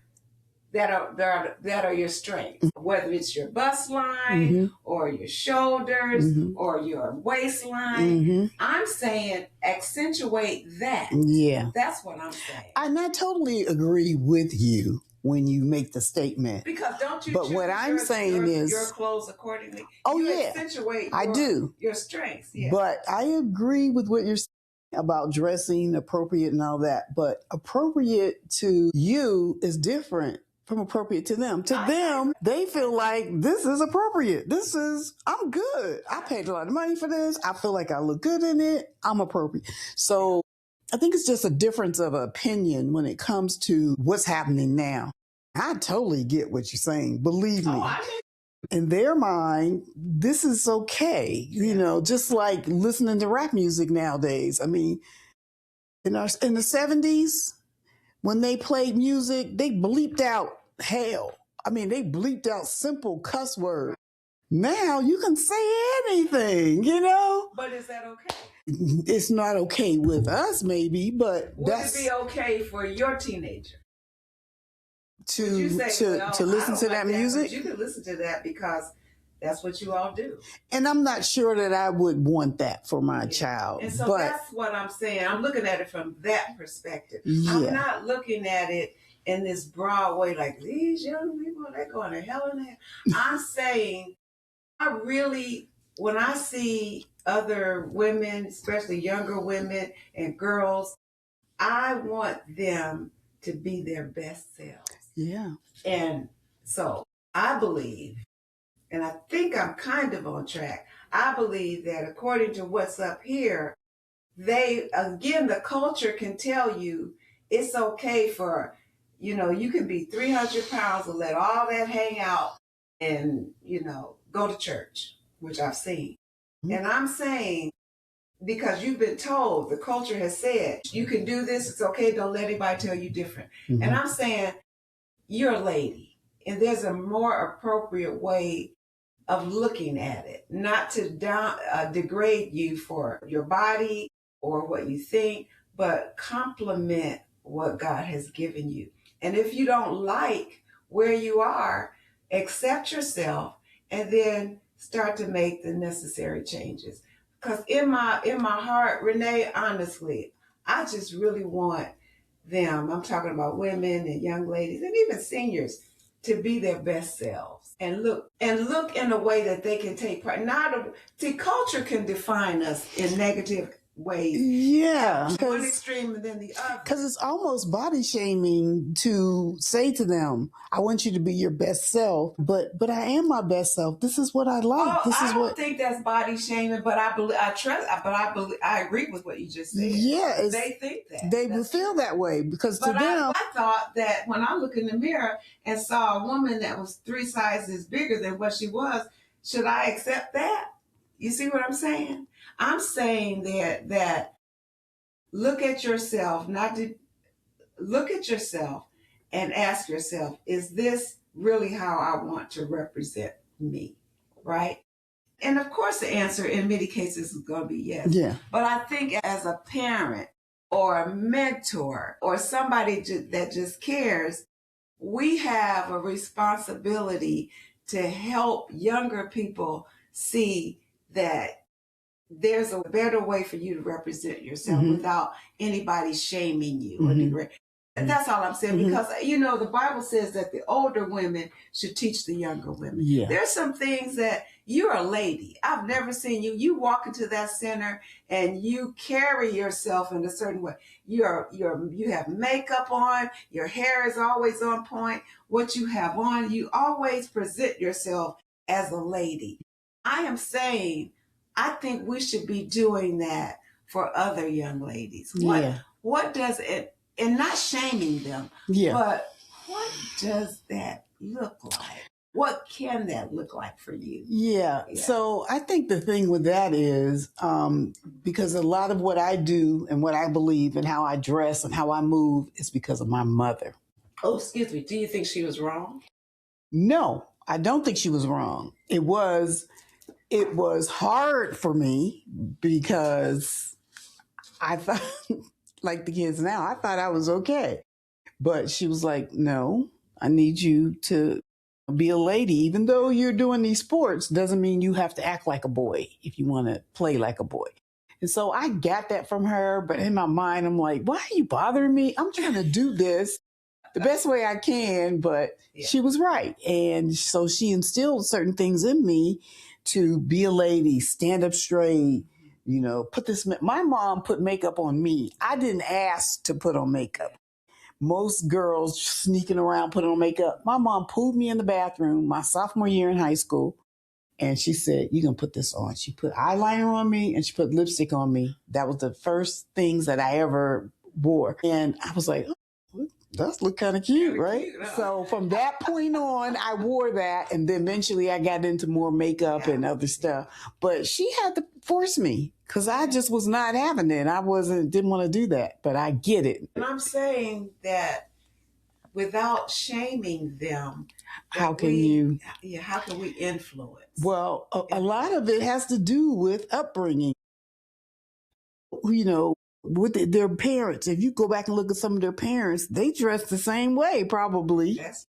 that are your strengths, whether it's your bust line mm-hmm. or your shoulders mm-hmm. or your waistline. Mm-hmm. I'm saying accentuate that. Yeah. That's what I'm saying. And I totally agree with you when you make the statement. Because don't you but what I'm saying is your clothes accordingly. Oh, you yeah. Accentuate your strengths. Yeah. But I agree with what you're saying about dressing appropriate and all that. But appropriate to you is different from appropriate to them. To them, they feel like this is appropriate. I'm good. I paid a lot of money for this. I feel like I look good in it. I'm appropriate. So I think it's just a difference of opinion when it comes to what's happening now. I totally get what you're saying. Believe me. In their mind, this is okay. Just like listening to rap music nowadays. I mean, in the 70s, when they played music, they bleeped out hell. I mean, they bleeped out simple cuss words. Now you can say anything, But is that okay? It's not okay with us, maybe, but would it be okay for your teenager to listen to that music? You can listen to that because that's what you all do. And I'm not sure that I would want that for my child. And so that's what I'm saying. I'm looking at it from that perspective. Yeah. I'm not looking at it in this broad way like these young people, they're going to hell in there. I'm saying, when I see other women, especially younger women and girls, I want them to be their best selves. Yeah. And so I believe, and I think I'm kind of on track, I believe that according to what's up here, the culture can tell you it's okay for, you can be 300 pounds and let all that hang out and, go to church, which I've seen. And I'm saying, because you've been told, the culture has said, you can do this, it's okay, don't let anybody tell you different. And I'm saying, you're a lady, and there's a more appropriate way of looking at it, not to degrade you for your body or what you think, but compliment what God has given you. And if you don't like where you are, accept yourself and then start to make the necessary changes. Because in my heart, Renee, honestly, I just really want them, I'm talking about women and young ladies and even seniors, to be their best selves and look in a way that they can take pride. See, culture can define us in negative ways. Yeah, one extreme and then the other. Because it's almost body shaming to say to them, "I want you to be your best self," but I am my best self. This is what I like. I don't think that's body shaming, but I agree with what you just said. Yeah, they think that they will feel that way because to them. I thought that when I look in the mirror and saw a woman that was 3 sizes bigger than what she was, should I accept that? You see what I'm saying? I'm saying that look at yourself, look at yourself and ask yourself, is this really how I want to represent me? Right? And of course the answer in many cases is going to be yes. Yeah. But I think as a parent or a mentor or somebody that just cares, we have a responsibility to help younger people see that there's a better way for you to represent yourself without anybody shaming you or degrading. That's all I'm saying, because, the Bible says that the older women should teach the younger women. Yeah. There's some things that you're a lady. I've never seen you. You walk into that center and you carry yourself in a certain way. You have makeup on. Your hair is always on point. What you have on, you always present yourself as a lady. I am saying, I think we should be doing that for other young ladies. What does it, and not shaming them, but what does that look like? What can that look like for you? Yeah. So I think the thing with that is, because a lot of what I do and what I believe and how I dress and how I move is because of my mother. Oh, excuse me. Do you think she was wrong? No, I don't think she was wrong. It was hard for me because I thought, like the kids now, I thought I was okay. But she was like, no, I need you to be a lady. Even though you're doing these sports, doesn't mean you have to act like a boy if you want to play like a boy. And so I got that from her. But in my mind, I'm like, why are you bothering me? I'm trying to do this the best way I can. But she was right. And so she instilled certain things in me to be a lady, stand up straight, put this. My mom put makeup on me. I didn't ask to put on makeup. Most girls sneaking around putting on makeup. My mom pulled me in the bathroom my sophomore year in high school, and she said, "You can put this on." She put eyeliner on me and she put lipstick on me. That was the first things that I ever wore. And I was like, oh, that look kind of cute, right? So from that point on, I wore that. And then eventually I got into more makeup and other stuff. But she had to force me because I just was not having it. Didn't want to do that, but I get it. And I'm saying that without shaming them, how can we influence? Well, a lot of it has to do with upbringing. With their parents. If you go back and look at some of their parents, they dress the same way, probably. Yes.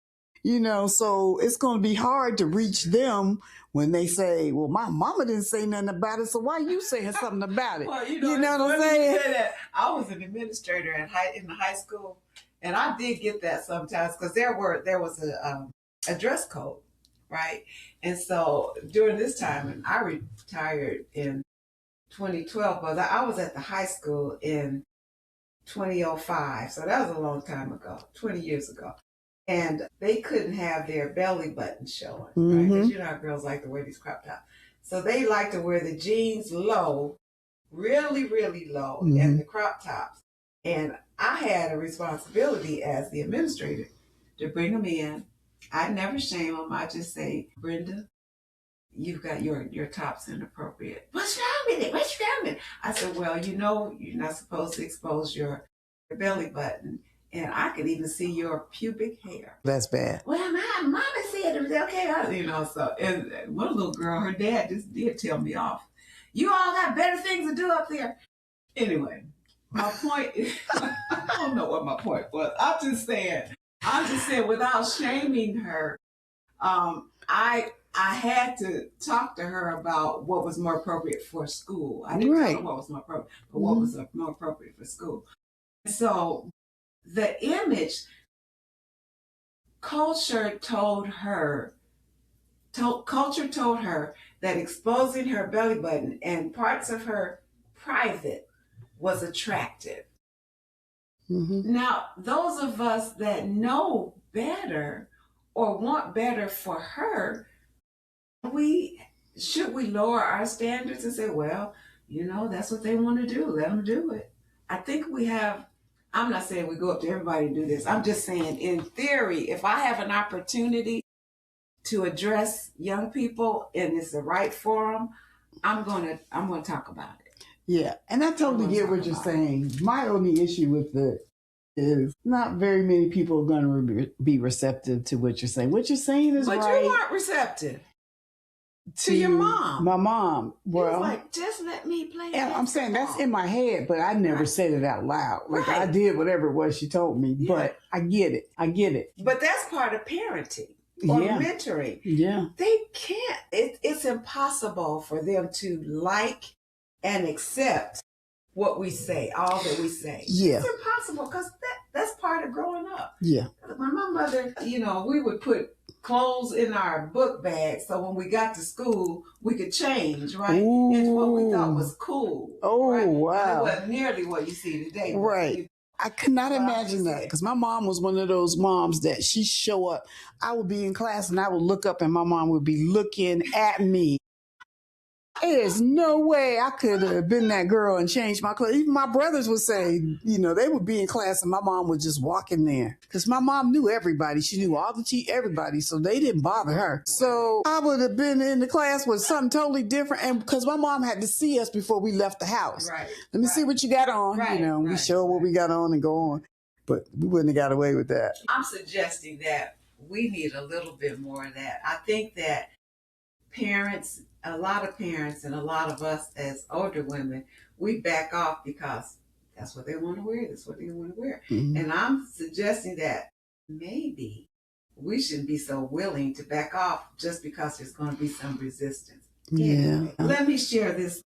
So it's going to be hard to reach them when they say, well, my mama didn't say nothing about it, so why are you saying something about it? Well, you know what I'm saying? I was an administrator in the high school, and I did get that sometimes because there was a dress code, right? And so during this time, and I retired in 2012, but I was at the high school in 2005, so that was a long time ago, 20 years ago. And they couldn't have their belly button showing, right? Because how girls like to wear these crop tops. So they like to wear the jeans low, really, really low, and the crop tops. And I had a responsibility as the administrator to bring them in. I never shame them. I just say, Brenda, you've got your top's inappropriate. What's wrong with it? What's wrong with it? I said, well, you know, you're not supposed to expose your belly button. And I could even see your pubic hair. That's bad. Well, my mama said it was okay. You know, so and one little girl, her dad just did tell me off. You all got better things to do up there. Anyway, my point is, I don't know what my point was. I'm just saying without shaming her, I had to talk to her about what was more appropriate for school. I didn't tell her what was more appropriate, but what was more appropriate for school. So the image, culture told her that exposing her belly button and parts of her private was attractive. Mm-hmm. Now, those of us that know better or want better for her, should we lower our standards and say, well, you know, that's what they want to do. Let them do it. I think we have, I'm not saying we go up to everybody and do this. I'm just saying, in theory, if I have an opportunity to address young people and it's the right forum, I'm gonna talk about it. Yeah, and I totally get what you're saying. My only issue with it is not very many people are going to be receptive to what you're saying. What you're saying is right. But you weren't receptive to your mom. My mom. Well, it was like, just let me play. And I'm saying that's in my head, but I never said it out loud. Like I did whatever it was she told me. Yeah. But I get it. But that's part of parenting. Or mentoring. Yeah. They can't, it's impossible for them to like and accept what we say, all that we say. Yeah. It's impossible because that's part of growing up. Yeah. When my mother, you know, we would put clothes in our book bag so when we got to school, we could change, right? Ooh. Into what we thought was cool. Oh, right? Wow. And it wasn't nearly what you see today. Right. I could not imagine that because my mom was one of those moms that she'd show up. I would be in class and I would look up and my mom would be looking at me. There's no way I could have been that girl and changed my clothes. Even my brothers would say, you know, they would be in class and my mom would just walk in there because my mom knew everybody. She knew all the everybody, so they didn't bother her. So I would have been in the class with something totally different, and because my mom had to see us before we left the house. Right. Let me see what you got on. Right. You know, we show what we got on and go on, but we wouldn't have got away with that. I'm suggesting that we need a little bit more of that. I think that parents, a lot of parents and a lot of us as older women, we back off because that's what they want to wear. That's what they want to wear. Mm-hmm. And I'm suggesting that maybe we shouldn't be so willing to back off just because there's going to be some resistance. Anyway, let me share this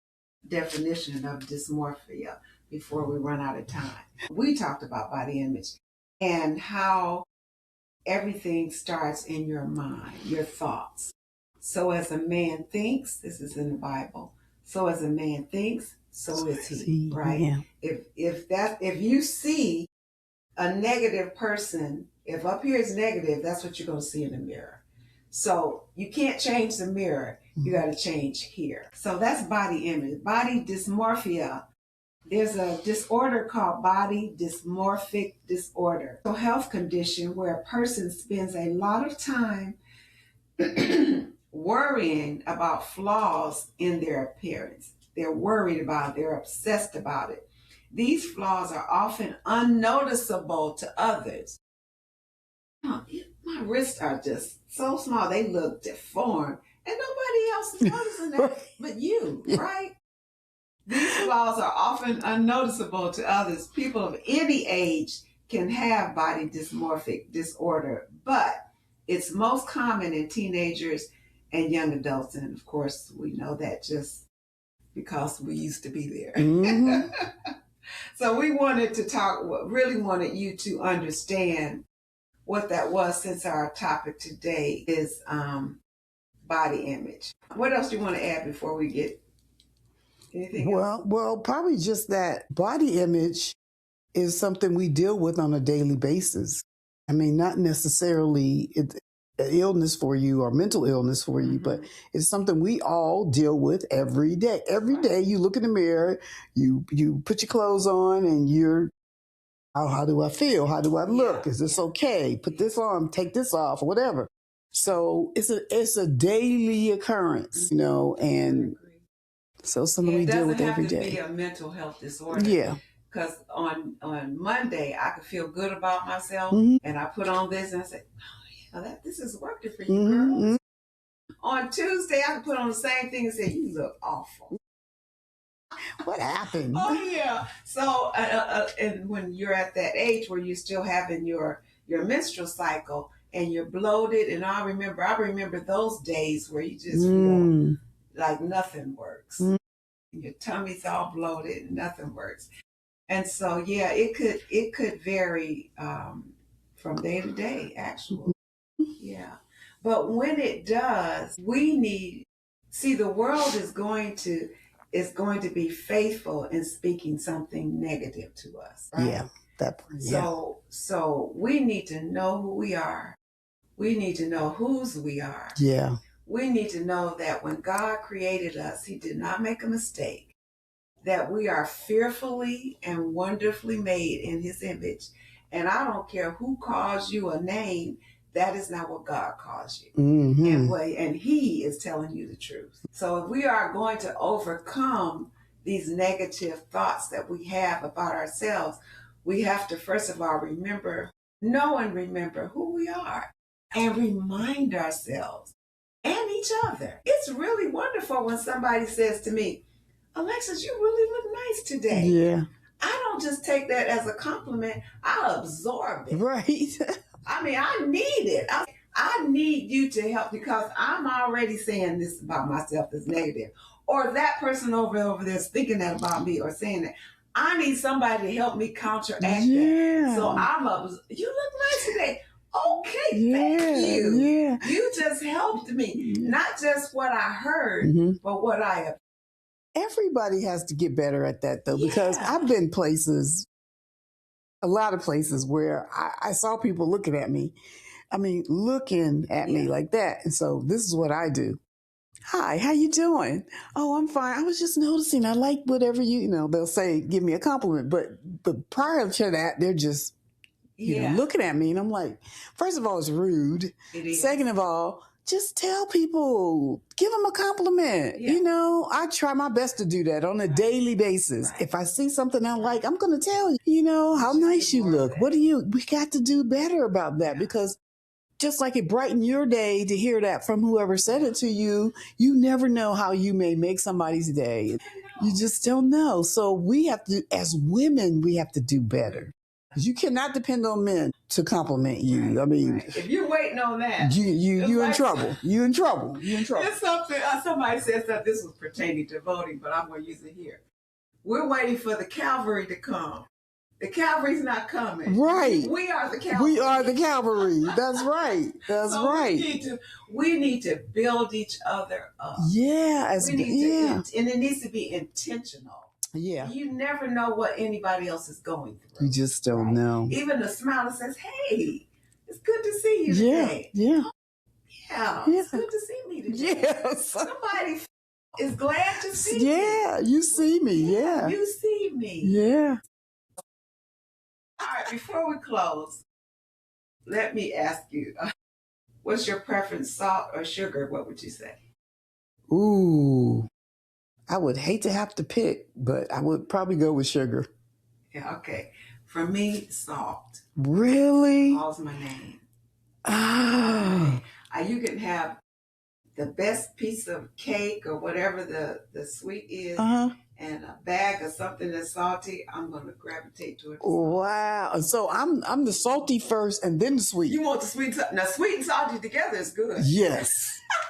definition of dysmorphia before we run out of time. We talked about body image and how everything starts in your mind, your thoughts. So as a man thinks, this is in the Bible. So as a man thinks, so is he, right? Yeah. If you see a negative person, if up here is negative, that's what you're going to see in the mirror. So you can't change the mirror. You got to change here. So that's body image. Body dysmorphia. There's a disorder called body dysmorphic disorder. So health condition where a person spends a lot of time worrying about flaws in their appearance. They're worried about it. They're obsessed about it. These flaws are often unnoticeable to others. Oh, my wrists are just so small. They look deformed. And nobody else is noticing that but you, right? These flaws are often unnoticeable to others. People of any age can have body dysmorphic disorder, but it's most common in teenagers and young adults. And of course, we know that just because we used to be there. Mm-hmm. So we wanted to really wanted you to understand what that was, since our topic today is body image. What else do you want to add before we get anything else? Well, probably just that body image is something we deal with on a daily basis. I mean, not necessarily an illness for you or mental illness for you, but it's something we all deal with every day. Every day you look in the mirror, you put your clothes on and you're, how do I feel? How do I look? Is this okay? Put this on, take this off, or whatever. So it's a daily occurrence, and so something we deal with every day. It doesn't have to be a mental health disorder. Yeah. Because on Monday, I could feel good about myself, and I put on this, and I said, oh, yeah, this is working for you, girls. On Tuesday, I could put on the same thing and say, you look awful. What happened? Oh, yeah. So, and when you're at that age where you're still having your menstrual cycle, and you're bloated, and I remember those days where you just feel like nothing works. Your tummy's all bloated and nothing works. And so, yeah, it could vary from day to day, actually. Yeah. But when it does, the world is going to be faithful in speaking something negative to us. Right? Yeah. That part. Yeah. So we need to know who we are. We need to know whose we are. Yeah. We need to know that when God created us, He did not make a mistake. That we are fearfully and wonderfully made in His image. And I don't care who calls you a name, that is not what God calls you. And He is telling you the truth. So if we are going to overcome these negative thoughts that we have about ourselves, we have to, first of all, remember who we are and remind ourselves and each other. It's really wonderful when somebody says to me, Alexis, you really look nice today. Yeah. I don't just take that as a compliment. I absorb it. Right. I mean, I need it. I need you to help because I'm already saying this about myself that's negative. Or that person over there is thinking that about me or saying that. I need somebody to help me counteract that. So you look nice today. Okay, thank you. Yeah. You just helped me. Not just what I heard, but what I Everybody has to get better at that, though, because I've been a lot of places where I saw people looking at me. I mean, looking at me like that. And so this is what I do. Hi, how you doing? Oh, I'm fine. I was just noticing. I like whatever they'll say, give me a compliment. But prior to that, they're just looking at me. And I'm like, first of all, it's rude. It is. Second of all, just tell people, give them a compliment. Yeah. I try my best to do that on a daily basis. If I see something I like, I'm going to tell you, how nice you look. We got to do better about that because just like it brightened your day to hear that from whoever said it to you, you never know how you may make somebody's day. You just don't know. So we have to, as women, we have to do better. You cannot depend on men to compliment you. I mean, if you're waiting on that, you're in trouble. You're in trouble. It's something. Somebody says that this was pertaining to voting, but I'm going to use it here. We're waiting for the cavalry to come. The cavalry's not coming. Right. We are the cavalry. We are the cavalry. That's right. That's right. We need to build each other up. Yeah. And it needs to be intentional. Yeah. You never know what anybody else is going through. You just don't know. Even the smile that says, hey, it's good to see you today. Yeah. It's good to see me today. Yes. Somebody is glad to see me. Yeah, you see me. Yeah. You see me. Yeah. All right, before we close, let me ask you, what's your preference, salt or sugar? What would you say? Ooh. I would hate to have to pick, but I would probably go with sugar. Yeah, okay. For me, salt. Really? Calls my name. Ah. You can have the best piece of cake or whatever the sweet is, and a bag of something that's salty. I'm going to gravitate to it. Wow. So I'm the salty first and then the sweet. You want the sweet? Now, sweet and salty together is good. Yes,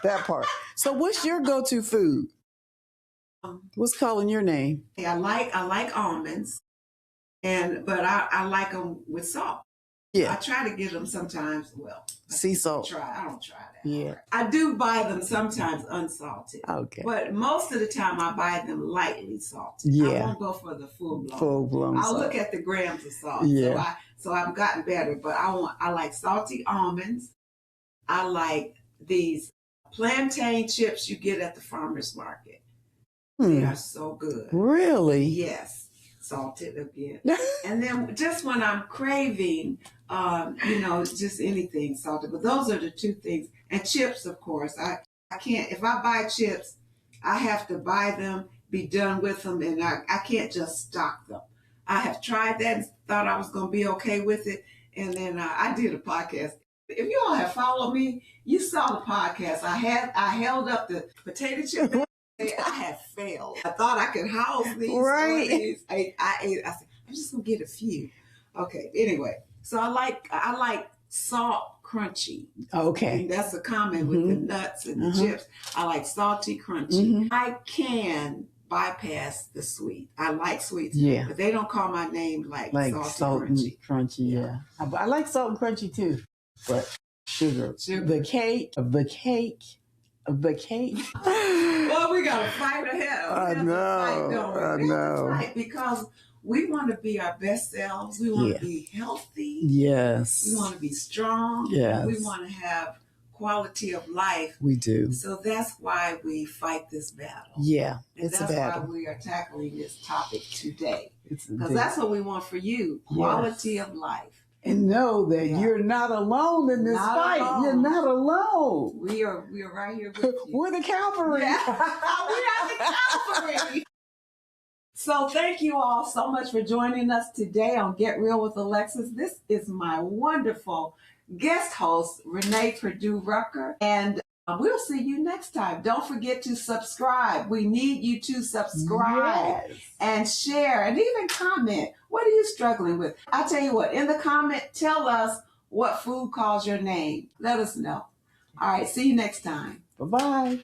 that part. So what's your go-to food? What's calling your name? I like almonds, but I like them with salt. Yeah. I try to get them sometimes. Well, sea salt. I don't try that. Yeah. Hard. I do buy them sometimes unsalted. Okay. But most of the time I buy them lightly salted. Yeah. I won't go for the full blown. I'll salt. look at the grams of salt. Yeah. So I've gotten better, but I like salty almonds. I like these plantain chips you get at the farmer's market. They are so good. Really? Yes. Salted again. And then just when I'm craving just anything salted. But those are the two things. And chips, of course. I can't, if I buy chips, I have to buy them, be done with them, and I can't just stock them. I have tried that and thought I was going to be okay with it. And then I did a podcast. If you all have followed me, you saw the podcast. I held up the potato chip. I have failed. I thought I could house these. Right. I ate. I said, I'm just gonna get a few. Okay. Anyway, so I like salt crunchy. Okay. And that's a comment with the nuts and the chips. I like salty crunchy. I can bypass the sweet. I like sweets. Yeah. But they don't call my name like salty salt crunchy. And crunchy. Yeah. I like salt and crunchy too, but sugar. The cake. Well, we got to fight ahead. I know. Fight because we want to be our best selves. We want to be healthy. Yes. We want to be strong. Yes. We want to have quality of life. We do. So that's why we fight this battle. Yeah, and it's a battle. That's why we are tackling this topic today. Because that's what we want for you, quality of life. And know that you're not alone in this fight. Alone. You're not alone. We are right here with you. We're the cavalry. Yeah. We are the cavalry. So thank you all so much for joining us today on Get Real with Alexis. This is my wonderful guest host, Renee Perdue Rucker. And we'll see you next time. Don't forget to subscribe. We need you to subscribe and share and even comment. What are you struggling with? I'll tell you what, in the comment, tell us what food calls your name. Let us know. All right, see you next time. Bye-bye.